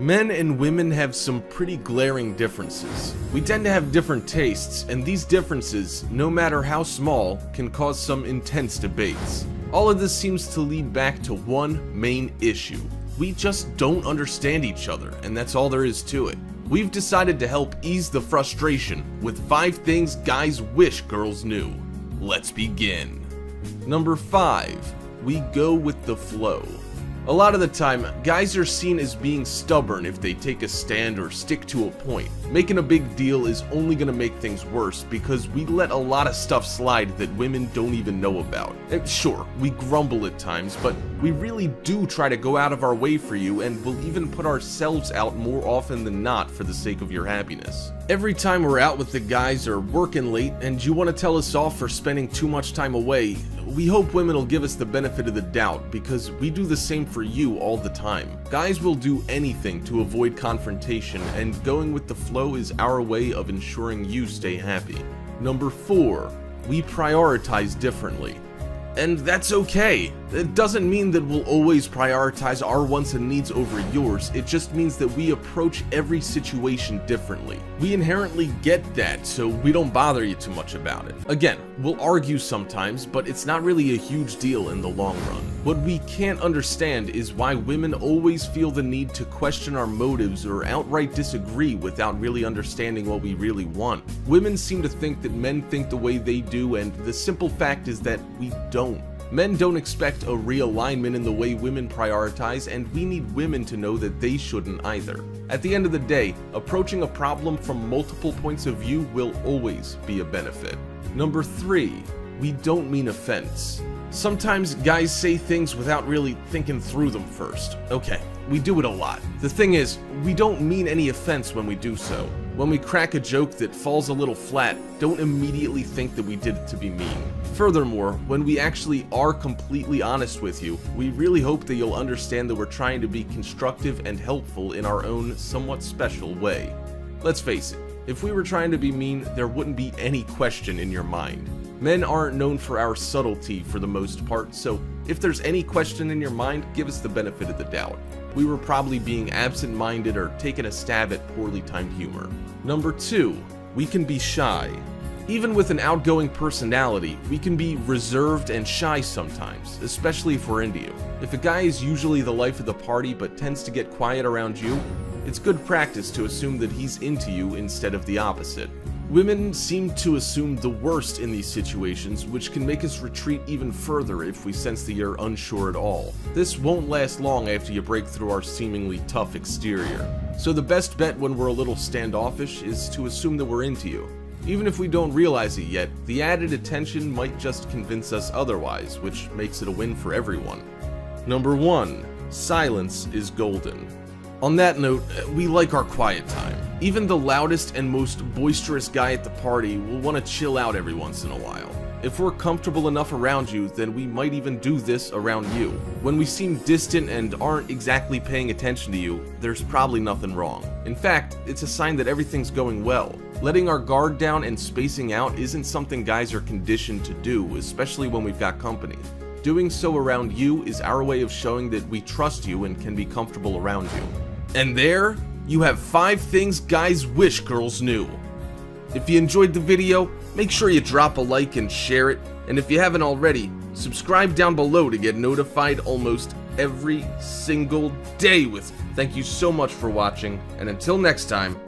Men and women have some pretty glaring differences. We tend to have different tastes, and these differences, no matter how small, can cause some intense debates. All of this seems to lead back to one main issue. We just don't understand each other, and that's all there is to it. We've decided to help ease the frustration with 5 things guys wish girls knew. Let's begin. Number 5. We go with the flow. A lot of the time, guys are seen as being stubborn if they take a stand or stick to a point. Making a big deal is only going to make things worse because we let a lot of stuff slide that women don't even know about. Sure, we grumble at times, but we really do try to go out of our way for you, and we'll even put ourselves out more often than not for the sake of your happiness. Every time we're out with the guys or working late and you want to tell us off for spending too much time away, we hope women will give us the benefit of the doubt because we do the same for you all the time. Guys will do anything to avoid confrontation, and going with the flow is our way of ensuring you stay happy. Number 4. We prioritize differently. And that's okay. It doesn't mean that we'll always prioritize our wants and needs over yours. It just means that we approach every situation differently. We inherently get that, so we don't bother you too much about it. Again, we'll argue sometimes, but it's not really a huge deal in the long run. What we can't understand is why women always feel the need to question our motives or outright disagree without really understanding what we really want. Women seem to think that men think the way they do, and the simple fact is that we don't. Men don't expect a realignment in the way women prioritize, and we need women to know that they shouldn't either. At the end of the day, approaching a problem from multiple points of view will always be a benefit. Number 3. We don't mean offense. Sometimes guys say things without really thinking through them first. Okay, we do it a lot. The thing is, we don't mean any offense when we do so. When we crack a joke that falls a little flat, don't immediately think that we did it to be mean. Furthermore, when we actually are completely honest with you, we really hope that you'll understand that we're trying to be constructive and helpful in our own somewhat special way. Let's face it, if we were trying to be mean, there wouldn't be any question in your mind. Men aren't known for our subtlety for the most part, so if there's any question in your mind, give us the benefit of the doubt. We were probably being absent-minded or taking a stab at poorly timed humor. Number 2. We can be shy. Even with an outgoing personality, we can be reserved and shy sometimes, especially if we're into you. If a guy is usually the life of the party but tends to get quiet around you, it's good practice to assume that he's into you instead of the opposite. Women seem to assume the worst in these situations, which can make us retreat even further if we sense that you're unsure at all. This won't last long after you break through our seemingly tough exterior. So the best bet when we're a little standoffish is to assume that we're into you. Even if we don't realize it yet, the added attention might just convince us otherwise, which makes it a win for everyone. Number 1. Silence is golden. On that note, we like our quiet time. Even the loudest and most boisterous guy at the party will want to chill out every once in a while. If we're comfortable enough around you, then we might even do this around you. When we seem distant and aren't exactly paying attention to you, there's probably nothing wrong. In fact, it's a sign that everything's going well. Letting our guard down and spacing out isn't something guys are conditioned to do, especially when we've got company. Doing so around you is our way of showing that we trust you and can be comfortable around you. And there, you have 5 things guys wish girls knew. If you enjoyed the video, make sure you drop a like and share it. And if you haven't already, subscribe down below to get notified almost every single day with. Thank you so much for watching, and until next time.